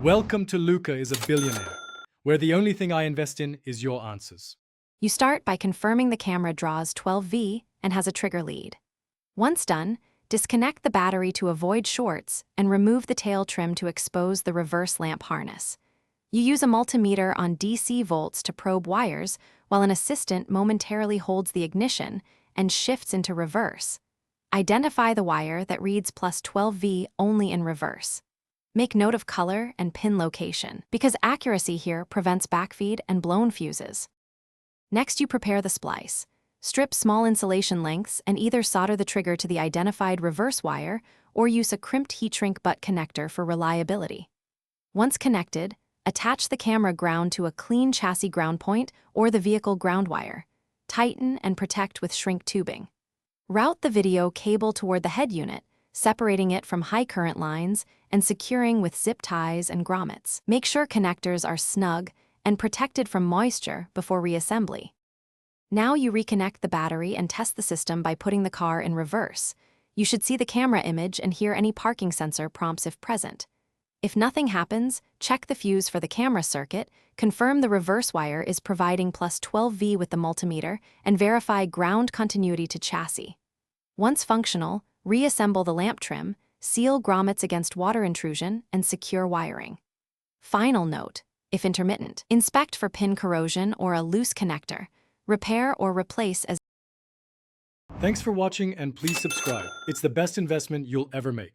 Welcome to Luca is a Billionaire, where the only thing I invest in is your answers. You start by confirming the camera draws 12V and has a trigger lead. Once done, disconnect the battery to avoid shorts and remove the tail trim to expose the reverse lamp harness. You use a multimeter on DC volts to probe wires, while an assistant momentarily holds the ignition and shifts into reverse. Identify the wire that reads plus 12V only in reverse. Make note of color and pin location, because accuracy here prevents backfeed and blown fuses. Next, you prepare the splice. Strip small insulation lengths and either solder the trigger to the identified reverse wire or use a crimped heat shrink butt connector for reliability. Once connected, attach the camera ground to a clean chassis ground point or the vehicle ground wire. Tighten and protect with shrink tubing. Route the video cable toward the head unit, separating it from high current lines and securing with zip ties and grommets. Make sure connectors are snug and protected from moisture before reassembly. Now you reconnect the battery and test the system by putting the car in reverse. You should see the camera image and hear any parking sensor prompts if present. If nothing happens, check the fuse for the camera circuit, confirm the reverse wire is providing plus 12V with the multimeter, and verify ground continuity to chassis. Once functional, reassemble the lamp trim, seal grommets against water intrusion, and secure wiring. Final note: if intermittent, inspect for pin corrosion or a loose connector. Repair or replace as. Thanks for watching and please subscribe. It's the best investment you'll ever make.